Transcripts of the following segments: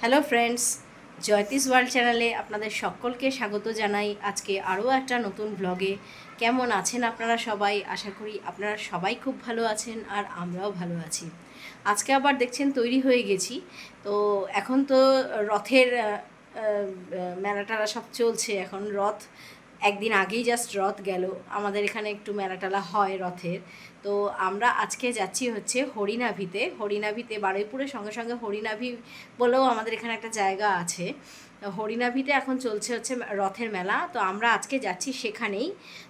Hello friends, জয়তিস world চ্যানেলে আপনাদের সকলকে স্বাগত জানাই। আজকে আরও একটা নতুন ব্লগে। কেমন আছেন আপনারা সবাই? আশা করি আপনারা সবাই খুব ভালো আছেন আর আমরাও ভালো আছি। আজকে আবার দেখছেন তৈরি হয়ে গেছি। তো এখন তো রথের মেলাটালা সব চলছে। এখন রথ একদিন আগেই জাস্ট রথ গেল। আমাদের এখানে একটু মেলাটালা হয় রথের। তো আমরা আজকে যাচ্ছি হচ্ছে হরিনাভিতে। হরিনাভিতে বারুইপুরের সঙ্গে সঙ্গে হরিনাভি বলেও আমাদের এখানে একটা জায়গা আছে। হরিনাভিতে এখন চলছে হচ্ছে রথের মেলা। তো আমরা আজকে যাচ্ছি সেখানেই।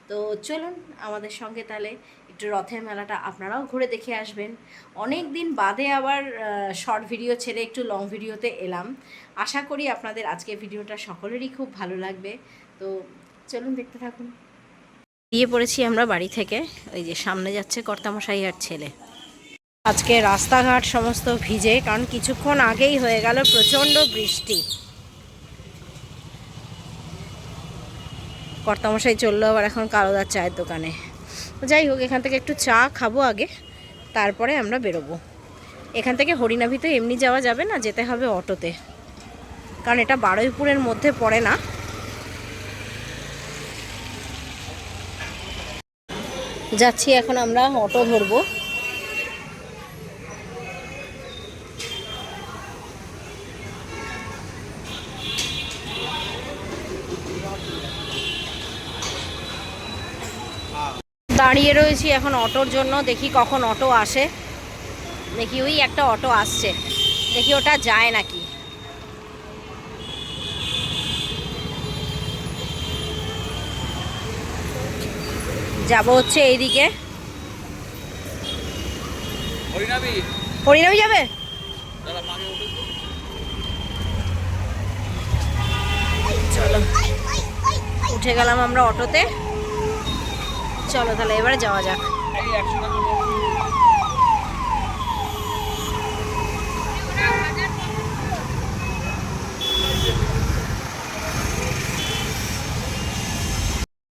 তো চলুন আমাদের সঙ্গে তাহলে একটু রথের মেলাটা আপনারাও ঘুরে দেখে আসবেন। অনেক দিন বাদে আবার শর্ট ভিডিও ছেড়ে একটু লং ভিডিওতে এলাম। আশা করি আপনাদের আজকে ভিডিওটা সকলেরই খুব ভালো লাগবে। তো চলুন দেখতে থাকুন। দিয়ে পড়েছি আমরা বাড়ি থেকে। ওই যে সামনে যাচ্ছে কর্তামশাই আর ছেলে। আজকে রাস্তাঘাট সমস্ত ভিজে, কারণ কিছুক্ষণ আগেই হয়ে গেল প্রচণ্ড বৃষ্টি। কর্তামশাই চললো আবার এখন কালোদার চায়ের দোকানে। যাই হোক, এখান থেকে একটু চা খাবো আগে, তারপরে আমরা বেরোবো। এখান থেকে হরিনাভিতে এমনি যাওয়া যাবে না, যেতে হবে অটোতে, কারণ এটা বারুইপুরের মধ্যে পড়ে না। যাচ্ছি এখন আমরা, অটো ধরবো। দাঁড়িয়ে রয়েছি এখন অটোর জন্য, দেখি কখন অটো আসে। দেখি ওই একটা অটো আসছে, দেখি ওটা যায় নাকি। যাব হচ্ছে এইদিকে। হরিনাভি যাবে? চলো, উঠে গেলাম আমরা অটোতে। চলো তাহলে এবারে যাওয়া যাক।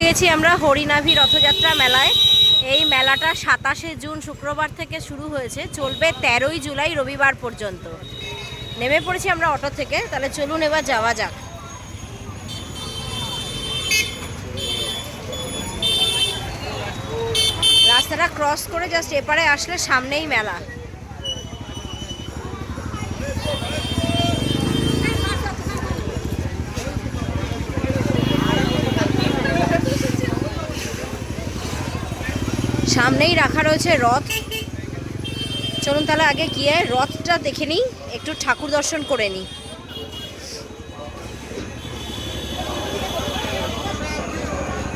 গেছি আমরা হরিনাভি রথযাত্রা মেলায়। এই মেলাটা 27শে জুন শুক্রবার থেকে শুরু হয়েছে, চলবে 13ই জুলাই রবিবার পর্যন্ত। নেমে পড়েছি আমরা অটো থেকে, তাহলে চলুন এবার যাওয়া যাক। রাস্তাটা ক্রস করে জাস্ট এপারে আসলে সামনেই মেলা। সামনেই রাখা রয়েছে রথ। চলুন তাহলে আগে গিয়ে রথটা দেখে নিই, একটু ঠাকুর দর্শন করে নিই।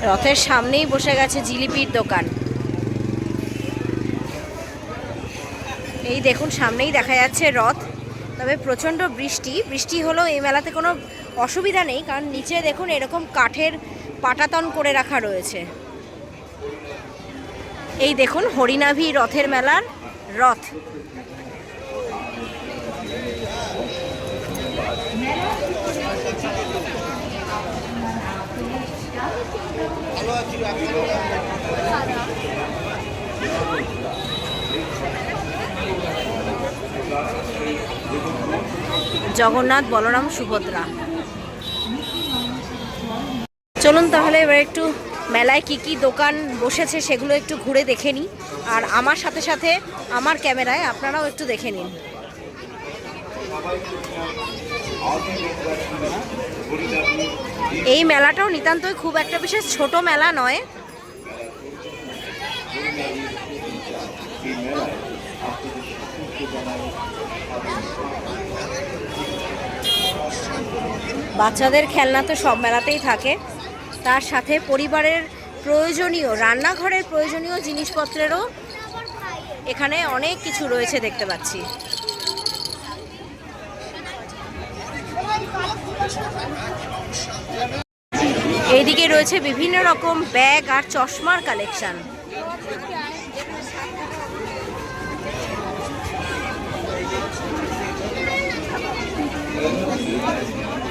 রথের সামনেই বসে গেছে জিলিপির দোকান। এই দেখুন সামনেই দেখা যাচ্ছে রথ। তবে প্রচণ্ড বৃষ্টি হলেও এই মেলাতে কোনো অসুবিধা নেই, কারণ নিচে দেখুন এরকম কাঠের পাটাতন করে রাখা রয়েছে। এই দেখুন হরিনাভি রথের মেলার রথ। জগন্নাথ, বলরাম, সুভদ্রা। চলুন তাহলে এবার একটু মেলায় কি কি দোকান বসেছে সেগুলো একটু ঘুরে দেখে নিই, আর আমার সাথে সাথে আমার ক্যামেরায় আপনারাও একটু দেখে নিন। এই মেলাটাও নিতান্তই খুব একটা বিশেষ ছোট মেলা নয়। বাচ্চাদের খেলনা তো সব মেলাতেই থাকে, তার সাথে পরিবারের প্রয়োজনীয় রান্নাঘরের প্রয়োজনীয় জিনিসপত্রেরও এখানে অনেক কিছু রয়েছে দেখতে পাচ্ছি। এইদিকে রয়েছে বিভিন্ন রকম ব্যাগ আর চশমার কালেকশন।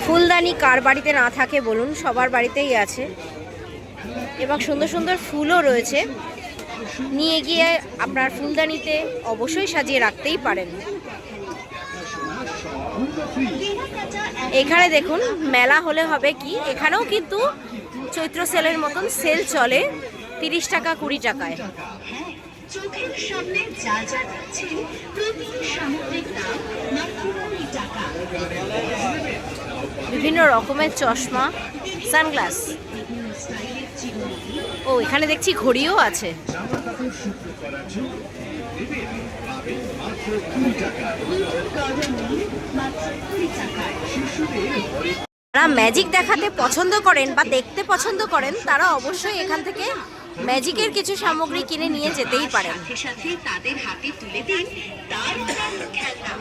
ফুলদানি কার বাড়িতে না থাকে বলুন, সবার বাড়িতেই আছে। এবং সুন্দর সুন্দর ফুলও রয়েছে, নিয়ে গিয়ে আপনার ফুলদানিতে অবশ্যই সাজিয়ে রাখতেই পারেন। এখানে দেখুন মেলা হলে হবে কি, এখানেও কিন্তু চৈত্র সেলের মতন সেল চলে 30 টাকা 20 টাকায়। চোখের সামনে যা যা দেখছেন প্রতিটি সামগ্রিক দাম মাত্র 20 টাকা। বিভিন্ন রকমের চশমা, সানগ্লাস। ও এখানে দেখছি ঘড়িও আছে। যারা ম্যাজিক দেখাতে পছন্দ করেন বা দেখতে পছন্দ করেন তারা অবশ্যই এখান থেকে ম্যাজিকের কিছু সামগ্রী কিনে নিয়ে যেতেই পারেন। সাথে সাথে তাদের হাতে তুলে দিন দারুণ খেলনা।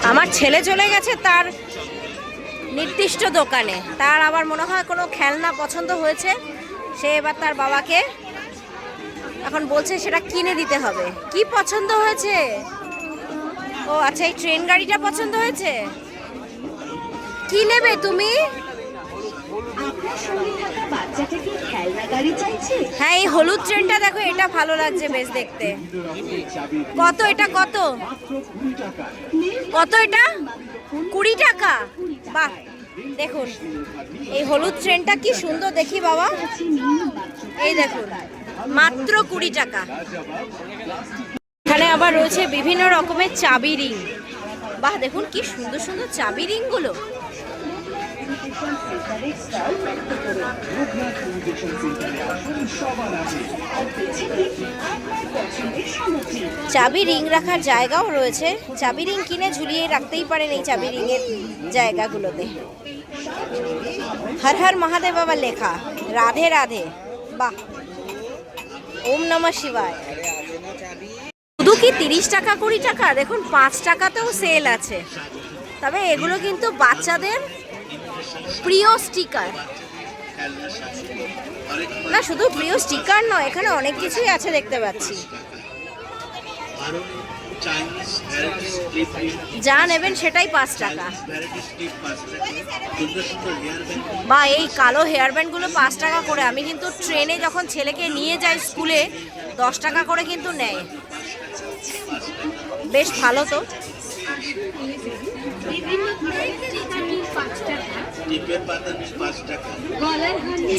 আমার ছেলে চলে গেছে তার নির্দিষ্ট দোকানে, তার আবার মনে হয় কোনো খেলনা পছন্দ হয়েছে, সে এবার তার বাবাকে এখন বলছে সেটা কিনে দিতে হবে। কি পছন্দ হয়েছে? ও আচ্ছা, এই ট্রেন গাড়িটা পছন্দ হয়েছে। কি নেবে তুমি? আপনার সঙ্গে থাকা বাচ্চাটা কি খেলনা গাড়ি চাইছে? হ্যাঁ, এই হলুদ ট্রেনটা দেখো, এটা ভালো লাগছে বেশ দেখতে। কত এটা? কত কত এটা? 20 টাকা। বাহ, দেখুন এই হলুদ ট্রেনটা কি সুন্দর দেখি বাবা। এই দেখুন মাত্র 20 টাকা। এখানে আবার রয়েছে বিভিন্ন রকমের চাবি রিং। বাহ, দেখুন কি সুন্দর সুন্দর চাবি রিংগুলো। চাবি রিং রাখার জায়গাও রয়েছে, চাবি রিং কিনে ঝুলিয়ে রাখতেই পারেন এই চাবি রিংয়ের জায়গাগুলোতে। হর হর মহাদেব বাবা লেখা, রাধে রাধে। বাহ, ওম নমঃ শিবায়। শুধু কি 30 টাকা 20 টাকা? দেখুন 5 টাকাতেও সেল আছে। তবে এগুলো কিন্তু বাচ্চাদের প্রিয় স্টিকার না, শুধু প্রিয় স্টিকার নয়, এখানে অনেক কিছুই আছে দেখতে পাচ্ছি। যা নেবেন সেটাই 5 টাকা। বা এই কালো হেয়ার ব্যান্ডগুলো 5 টাকা করে। আমি কিন্তু ট্রেনে যখন ছেলেকে নিয়ে যাই স্কুলে 10 টাকা করে কিন্তু নেয়। বেশ ভালো তো।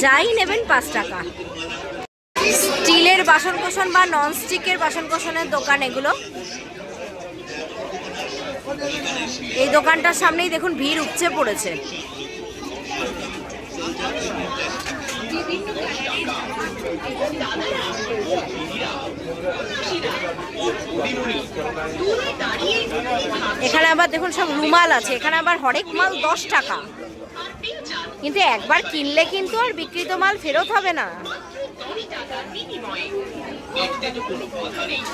যাই নেবেন 5 টাকা। স্টিলের বাসন কোসন বা নন স্টিকের বাসন কোসনের দোকান এগুলো। এই দোকানটার সামনেই দেখুন ভিড় উপচে পড়েছে। এখানে আবার দেখুন সব রুমাল আছে। এখানে আবার হরেক মাল 10 টাকা, কিন্তু একবার কিনলে কিন্তু আর বিক্রিত মাল ফেরত হবে না।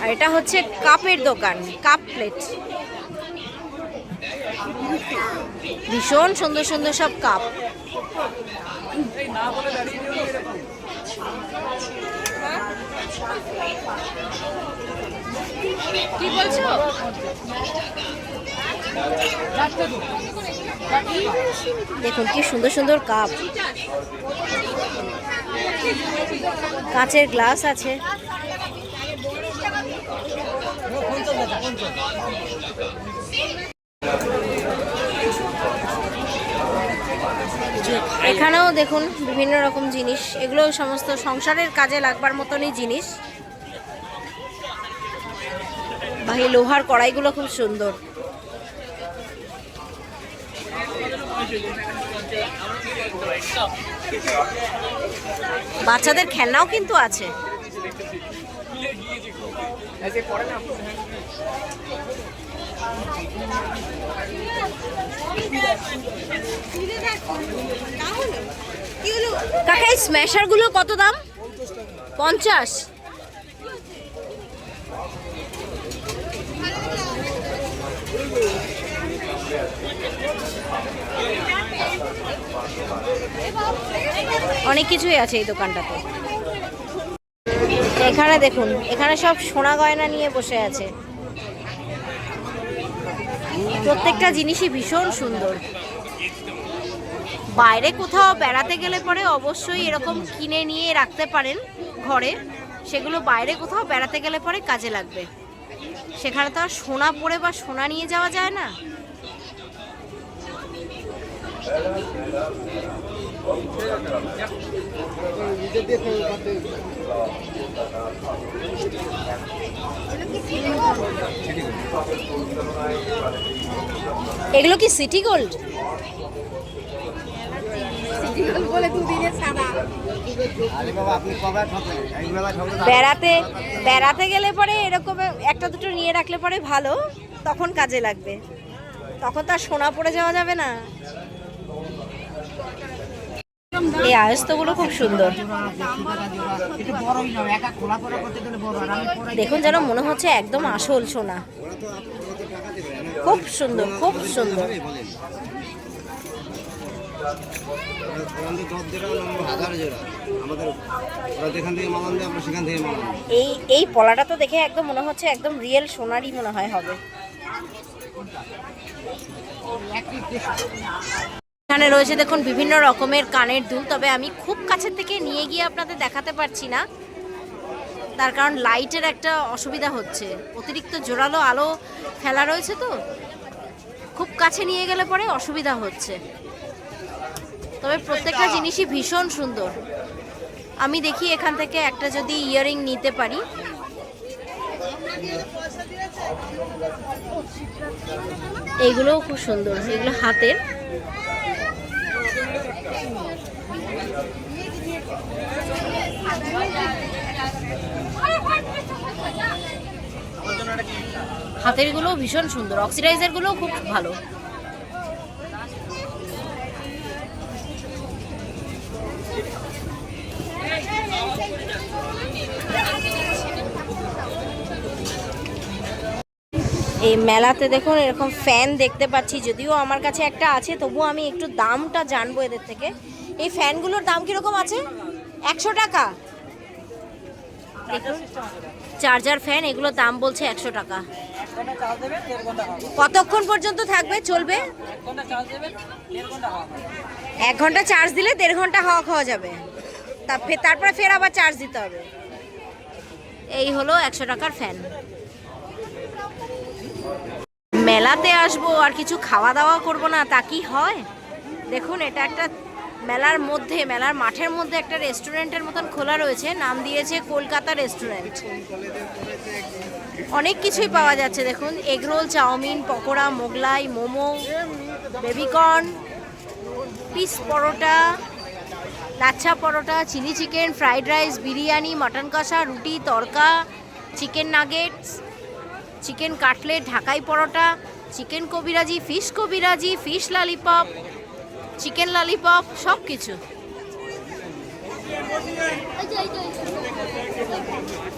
আর এটা হচ্ছে কাপের দোকান, কাপ প্লেট। ভীষণ সুন্দর সুন্দর সব কাপ। কি বলছো? দেখুন কি সুন্দর সুন্দর কাপ, কাঁচের গ্লাস আছে। এখানেও দেখুন বিভিন্ন রকম জিনিস, এগুলো সমস্ত সংসারের কাজে লাগবার মতনই জিনিস। বা এই লোহার কড়াইগুলো খুব সুন্দর। বাচ্চাদের খেলনাও কিন্তু আছে। কাকা এই স্ম্যাশার গুলো কত দাম? 50। অনেক কিছুই আছে এই দোকানটাতে। এখানে দেখুন, এখানে সব সোনা গয়না নিয়ে বসে আছে। প্রত্যেকটা জিনিসই ভীষণ সুন্দর। বাইরে কোথাও বেড়াতে গেলে পরে অবশ্যই এরকম কিনে নিয়ে রাখতে পারেন ঘরে, সেগুলো বাইরে কোথাও বেড়াতে গেলে পরে কাজে লাগবে। সেখানে তো আর সোনা পরে বা সোনা নিয়ে যাওয়া যায় না। এগুলো কি সিটি গোল্ড? বেড়াতে বেড়াতে গেলে পরে এরকম একটা দুটো নিয়ে রাখলে পরে ভালো, তখন কাজে লাগবে। তখন তো আর সোনা পরে যাওয়া যাবে না। এই আয়স্তগুলো খুব সুন্দর। দেখুন যেন মনে হচ্ছে একদম আসল সোনা। খুব সুন্দর, খুব সুন্দর। এই পলাটা তো দেখে একদম মনে হচ্ছে একদম রিয়েল সোনারই মনে হয় হবে। এখানে রয়েছে দেখুন বিভিন্ন রকমের কানের দুল, তবে আমি খুব কাছের থেকে নিয়ে গিয়ে আপনাদের দেখাতে পারছি না, তার কারণ লাইটের একটা অসুবিধা হচ্ছে, অতিরিক্ত জোরালো আলো ফেলা রয়েছে তো খুব কাছে নিয়ে গেলে পরে অসুবিধা হচ্ছে। তবে প্রত্যেকটা জিনিসই ভীষণ সুন্দর। আমি দেখি এখান থেকে একটা যদি ইয়াররিং নিতে পারি। এইগুলোও খুব সুন্দর, এগুলো হাতের। হাতের গুলোও ভীষণ সুন্দর, অক্সিডাইজার গুলোও খুব ভালো। এই মেলাতে দেখুন এরকম ফ্যান দেখতে পাচ্ছি, যদিও আমার কাছে একটা আছে, তবুও আমি একটু দামটা জানবো এদের থেকে। এই ফ্যানগুলোর দাম কিরকম আছে? 100 টাকা। দেখুন চার্জার ফ্যান, এগুলোর দাম বলছে 100 টাকা। কতক্ষণ পর্যন্ত থাকবে, চলবে? 1 ঘন্টা চার্জ দিলে 1.5 ঘন্টা হাওয়া খাওয়া যাবে, তারপরে ফের আবার চার্জ দিতে হবে। এই হলো 100 টাকার ফ্যান। মেলাতে আসবো আর কিছু খাওয়া দাওয়া করবো না, তা কি হয়? দেখুন এটা একটা মেলার মধ্যে, মেলার মাঠের মধ্যে একটা রেস্টুরেন্টের মতন খোলা রয়েছে, নাম দিয়েছে কলকাতা রেস্টুরেন্ট। অনেক কিছুই পাওয়া যাচ্ছে দেখুন, egg roll, chow mein, pakora, Mughlai, momo, baby corn, piece paratha, lachha paratha, chilli chicken, fried rice, biryani, mutton kosha, রুটি, tadka, chicken nuggets, chicken cutlet, Dhakai paratha, chicken kabiraji, fish lollipop, chicken lollipop, সব কিছু।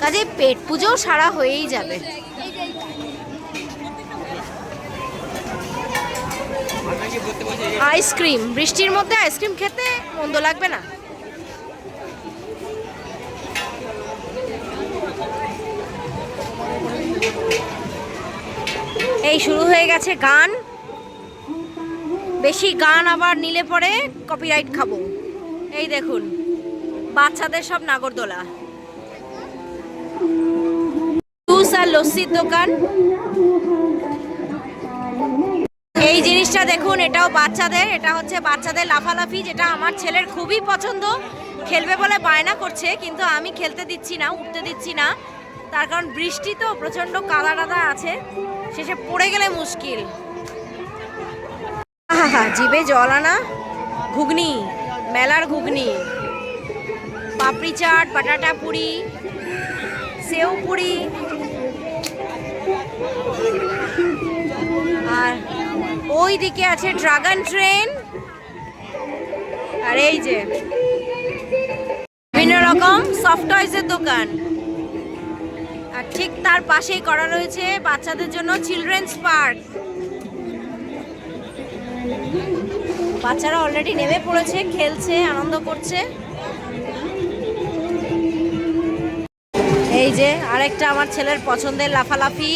কাজে পেট পুজো সারা হয়েই যাবে। আইসক্রিম, বৃষ্টির মধ্যে আইসক্রিম খেতে মন্দ লাগবে না। এই শুরু হয়ে গেছে গান। বেশি গান আবার নিলে পরে কপিরাইট খাবো। এই দেখুন বাচ্চাদের সব নাগরদোলা, জুস আর লস্যির দোকান। এই জিনিসটা দেখুন, এটাও বাচ্চাদের, এটা হচ্ছে বাচ্চাদের লাফালাফি, যেটা আমার ছেলের খুবই পছন্দ। খেলবে বলে বায়না করছে, কিন্তু আমি খেলতে দিচ্ছি না, উঠতে দিচ্ছি না, তার কারণ বৃষ্টি তো প্রচন্ড কাদা টাদা আছে, শেষে পড়ে গেলে মুশকিল। জিভে জল আনা ঘুগনি, মেলার ঘুগনি, পাপড়ি চাট, বাটাটা পুরি, সেও পুরি, আর ওই দিকে আছে ড্রাগন ট্রেন। আর এই যে বিভিন্ন রকম সফট টয়েসের দোকান, আর ঠিক তার পাশেই করা রয়েছে বাচ্চাদের জন্য চিলড্রেন্স পার্ক। বাচ্চারা অলরেডি নেমে পড়েছে, খেলছে, আনন্দ করছে। এই যে আরেকটা আমার ছেলের পছন্দের লাফালাফি,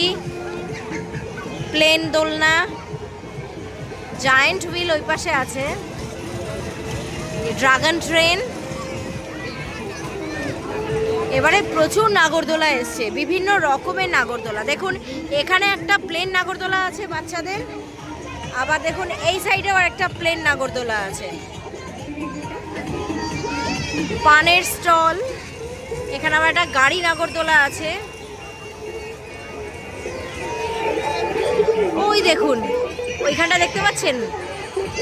প্লেন দোলনা, জায়ান্ট হুইল ওই পাশে আছে, ড্রাগন ট্রেন। এবারে প্রচুর নাগরদোলা এসছে, বিভিন্ন রকমের নাগরদোলা। দেখুন এখানে একটা প্লেন নাগরদোলা আছে বাচ্চাদের, আবার দেখুন এই সাইডেও একটা প্লেন নাগরদোলা আছে। পানের স্টল, এখানে আবার একটা গাড়ি নাগরদোলা আছে। ওই দেখুন ওইখানটা দেখতে পাচ্ছেন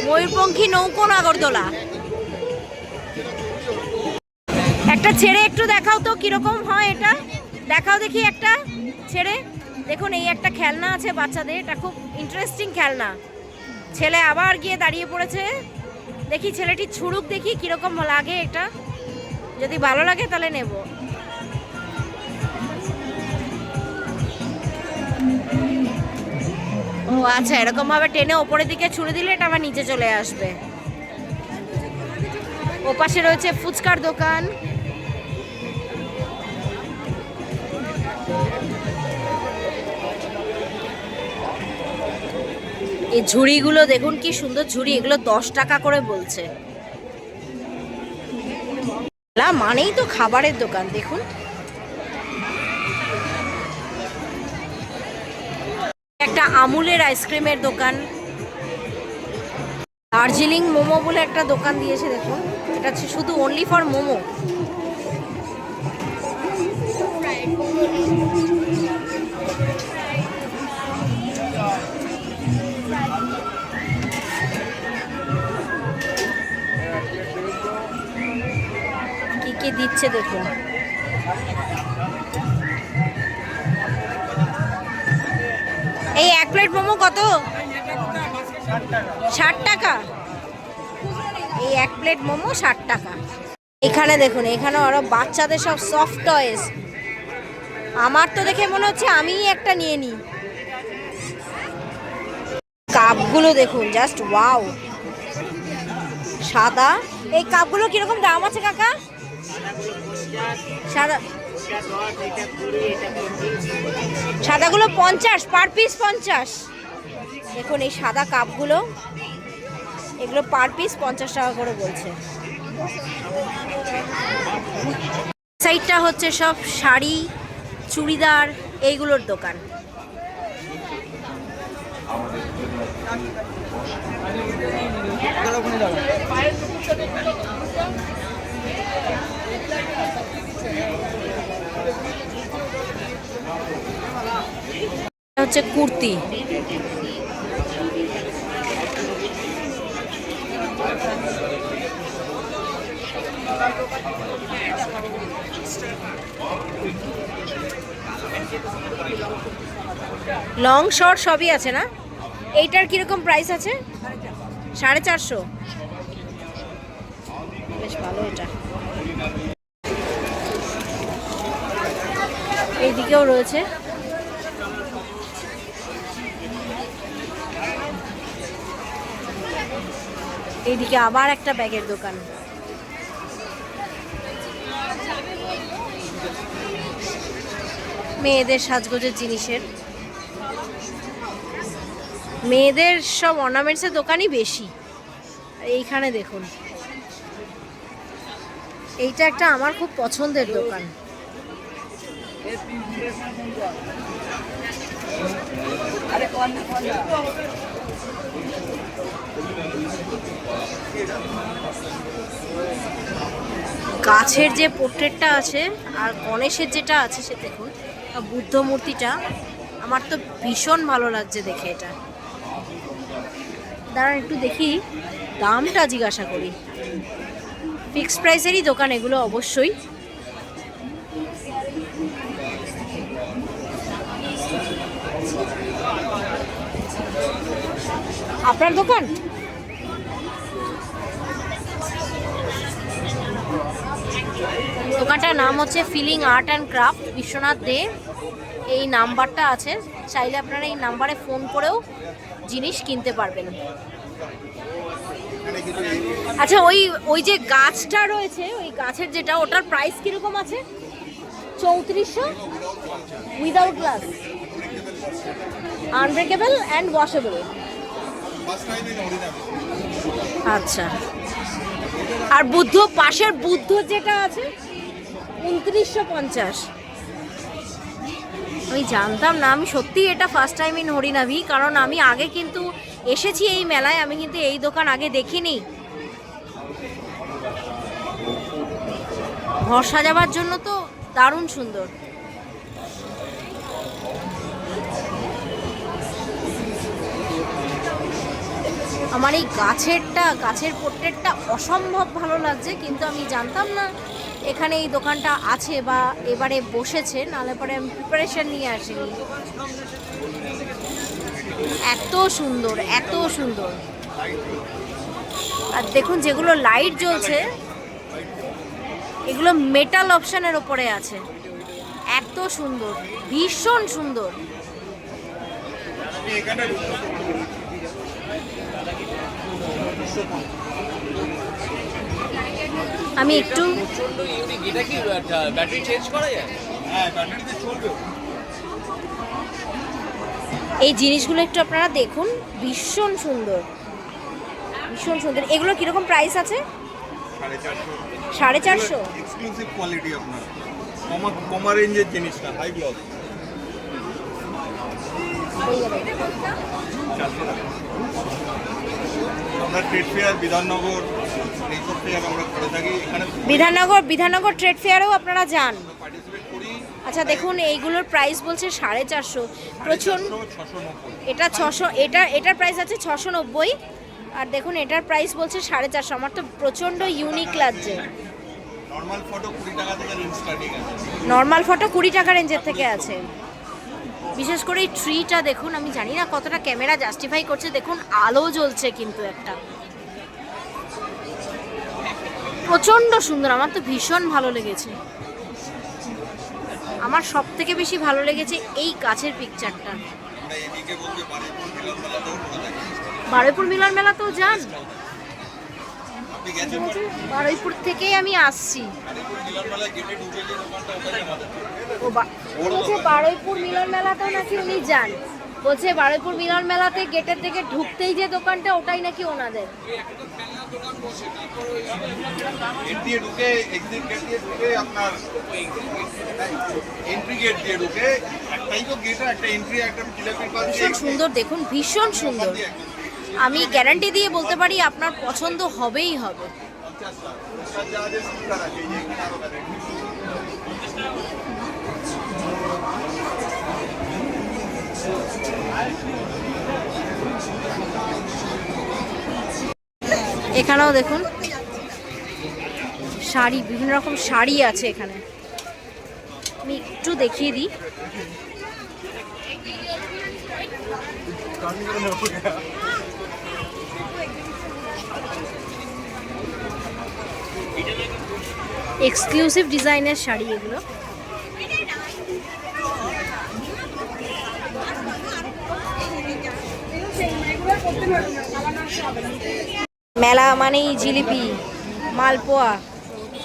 ময়ূরপঙ্খী নৌকো নাগরদোলা। একটা ছেড়ে একটু দেখাও তো কিরকম হয় এটা, দেখাও দেখি একটা ছেড়ে। দেখুন এই একটা খেলনা আছে বাচ্চাদের, এটা খুব ইন্টারেস্টিং খেলনা। ছেলে আবার গিয়ে দাঁড়িয়ে পড়েছে, দেখি ছেলেটি ছুড়ুক, দেখি কিরকম লাগে এটা, যদি ভালো লাগে তাহলে নেব। ও আচ্ছা, এরকম ভাবে টেনে ওপরের দিকে ছুড়ে দিলে এটা আবার নিচে চলে আসবে। ও পাশে রয়েছে ফুচকার দোকান। এই ঝুড়িগুলো দেখুন কি সুন্দর ঝুড়ি, এগুলো 10 টাকা করে বলছে। মানেই তো খাবারের দোকান। দেখুন একটা আমুলের আইসক্রিমের দোকান। দার্জিলিং মোমো বলে একটা দোকান দিয়েছে, দেখুন এটা হচ্ছে শুধু অনলি ফর মোমো। কি কি দিচ্ছে দেখুন। এই 1 প্লেট মোমো কত? 60 টাকা। এই 1 প্লেট মোমো 60 টাকা। এখানে দেখুন, এখানে আরো বাচ্চাদের সব সফট টয়েস। আমার তো দেখে মনে হচ্ছে আমিই একটা নিয়ে নিই। কাপগুলো দেখুন, জাস্ট ওয়াও, সাদা। এই কাপগুলো কিরকম দাম আছে কাকা? সাদাগুলো 50, পার পিস 50। দেখুন এই সাদা কাপগুলো, এগুলো পার পিস 50 টাকা করে বলছে। সাইডটা হচ্ছে সব শাড়ি, চুড়িদার, এইগুলোর দোকান। হচ্ছে কুর্তি। লং শর্ট সবই আছে না? এইটার কিরকম প্রাইস আছে? 450। বেশ ভালো এটা। এইদিকেও রয়েছে। এইদিকে আবার একটা ব্যাগের দোকান। মেয়েদের সাজগোজের জিনিসের, মেয়েদের সব অর্নামেন্টসের দোকানই বেশি। এইখানে দেখুন, এইটা একটা আমার খুব পছন্দের দোকান। গাছের যে পোর্ট্রেটটা আছে আর গণেশের যেটা আছে, সে দেখুন বুদ্ধ মূর্তিটা আমার তো ভীষণ ভালো লাগছে দেখে। এটা দাঁড়ান একটু দেখি, দামটা জিজ্ঞাসা করি। ফিক্সড প্রাইসেরই দোকান এগুলো অবশ্যই। আপনার দোকান? দোকানটার নাম হচ্ছে feeling art and craft, Biswanath Dey. এই নাম্বারটা আছে, চাইলে আপনারা এই নাম্বারে ফোন করেও জিনিস কিনতে পারবেন। আচ্ছা, ওই যে গাছটা রয়েছে, ওই গাছের যেটা, ওটার প্রাইস কিরকম আছে? 3400 without glass, unbreakable and washable. আচ্ছা, আর বুদ্ধ, পাশের বুদ্ধ যেটা আছে 2950। আমি জানতাম না, আমি সত্যি এটা ফার্স্ট টাইম ইন হরিনাভি, কারণ আমি আগে কিন্তু এসেছি এই মেলায়, আমি কিন্তু এই দোকান আগে দেখিনি। ঘর সাজাবার জন্য তো দারুণ সুন্দর। আমার এই গাছের পোর্ট্রেটটা অসম্ভব ভালো লাগছে, কিন্তু আমি জানতাম না এখানে এই দোকানটা আছে বা এবারে বসেছে, নাহলে পরে আমি প্রিপারেশন নিয়ে আসিনি। এত সুন্দর, এত সুন্দর। আর দেখুন যেগুলো লাইট জ্বলছে এগুলো মেটাল অপশনের ওপরে আছে। এত সুন্দর, ভীষণ সুন্দর। আমি একটু এটা কি ব্যাটারি চেঞ্জ করা যায়? হ্যাঁ, ব্যাটারিতে চলবে। এই জিনিসগুলো একটু আপনারা দেখুন, ভীষণ সুন্দর, ভীষণ সুন্দর। এগুলো কিরকম প্রাইস আছে? 450। এক্সক্লুসিভ কোয়ালিটি আপনার, কমা রেঞ্জের জিনিসটা, হাই গ্লস। আমরা ট্রেড ফেয়ার, বিধাননগর, এইসব ফেয়ার আমরা করে থাকি এখানে। বিধাননগর ট্রেড ফেয়ারেও আপনারা যান? পার্টিসিপেট করি। আচ্ছা দেখুন, এইগুলোর প্রাইস বলছে 450। প্রচুর। 690। এটা 600, এটার প্রাইস আছে 690। আর দেখুন এটার প্রাইস বলছে 450। আমার তো প্রচণ্ড ইউনিক লাগছে। নর্মাল ফটো 20 টাকা থেকে রেঞ্জ স্টার্টিং আছে। নর্মাল ফটো 20 টাকা রেঞ্জের থেকে আছে। বিশেষ করে এই ট্রিটা দেখুন, আমি জানি না কতটা ক্যামেরা জাস্টিফাই করছে, দেখুন আলো জ্বলছে কিন্তু একটা, প্রচণ্ড সুন্দর। আমার তো ভীষণ ভালো লেগেছে। আমার সব থেকে বেশি ভালো লেগেছে এই গাছের পিকচারটা। আমরা এদিকে বলতে বারুইপুর মিলন মেলাতেও করে থাকি। বারুইপুর মিলন মেলাতেও যান? আপনি গেছেন? বারুইপুর থেকেই আমি আসছি। বারুইপুর মিলন মেলায় গেটে ঢুকে যে দোকানটা, ওটাই আমাদের। বলছে বারুইপুর মিলন মেলাতেও নাকি উনি যান। বলছে বারুইপুর মিলন মেলাতে গেটের থেকে ঢুকতেই যে দোকানটা, ওটাই নাকি ওনাদের। গেট দিয়ে ঢুকে, এক্সিট গেট দিয়ে ঢুকে, আপনার এন্ট্রি গেট দিয়ে ঢুকে, একটাই তো গেট, একটা এন্ট্রি, একটা জিলাপির পাশ দিয়ে। ভীষণ সুন্দর দেখুন, ভীষণ সুন্দর। আমি গ্যারান্টি দিয়ে বলতে পারি আপনার পছন্দ হবেই হবে। এখানেও দেখুন শাড়ি, বিভিন্ন রকম শাড়ি আছে এখানে। আমি একটু দেখিয়ে দিই। এক্সক্লুসিভ ডিজাইনের শাড়ি এগুলো। মেলা মানেই জিলিপি, মালপোয়া।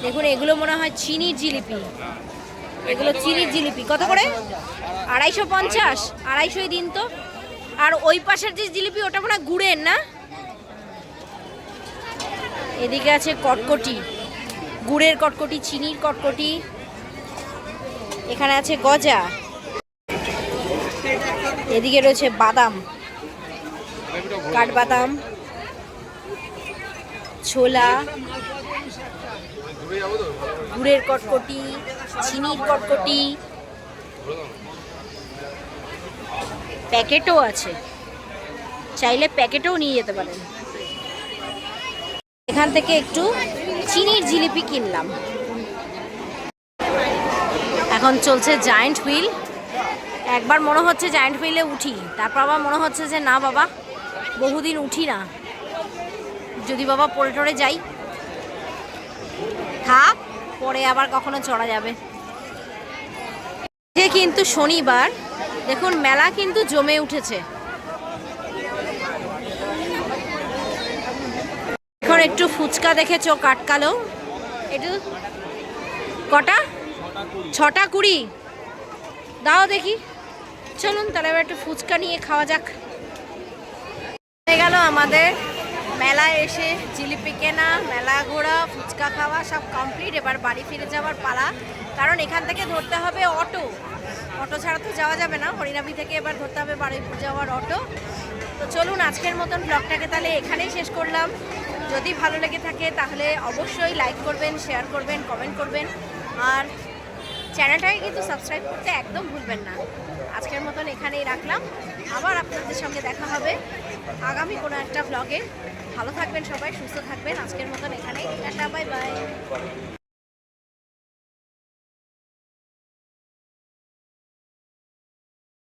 দেখুন এগুলো মনে হয় চিনির জিলিপি। এগুলো চিনির জিলিপি। কত করে? 250। 250 দিন তো। আর ওই পাশের যে জিলিপি ওটা মনে হয় গুড়ের, না? এদিকে আছে কটকটি, গুড়ের কটকটি, চিনির কটকটি। এখানে আছে গজা। এদিকে রয়েছে বাদাম, কাঠবাদাম, ছোলা, গুড়ের কটকটি, চিনির কটকটি। প্যাকেটও আছে, চাইলে প্যাকেটও নিয়ে যেতে পারেন। এখান থেকে একটু চিনির জিলিপি কিনলাম। এখন চলছে জায়ান্ট হুইল। একবার মনে হচ্ছে জায়ান্ট হুইলে উঠি, তারপর আবার মনে হচ্ছে যে না বাবা, বহুদিন উঠি না, যদি বাবা পড়ে টরে যাই, থাক, পরে আবার কখনো চড়া যাবে। কিন্তু শনিবার দেখুন মেলা কিন্তু জমে উঠেছে। এখন একটু ফুচকা দেখে চোখ আটকালো। একটু কটা? 6টা 20 দাও দেখি। চলুন তাহলে এবার একটু ফুচকা নিয়ে খাওয়া যাক। হয়ে গেল আমাদের মেলায় এসে জিলিপি কেনা, মেলা ঘোরা, ফুচকা খাওয়া সব কমপ্লিট। এবার বাড়ি ফিরে যাওয়ার পালা। কারণ এখান থেকে ধরতে হবে অটো। অটো ছাড়া তো যাওয়া যাবে না, হরিনাবি থেকে এবার ধরতে হবে বারুইপুর যাওয়ার অটো। তো চলুন আজকের মতন ব্লগটাকে তাহলে এখানেই শেষ করলাম। যদি ভালো লেগে থাকে তাহলে অবশ্যই লাইক করবেন, শেয়ার করবেন, কমেন্ট করবেন, আর চ্যানেলটাকে কিন্তু সাবস্ক্রাইব করতে একদম ভুলবেন না। আজকের মতন এখানেই রাখলাম, আবার আপনাদের সঙ্গে দেখা হবে আগামী কোনো একটা ব্লগে। ভালো থাকবেন সবাই, সুস্থ থাকবেন। আজকের মতো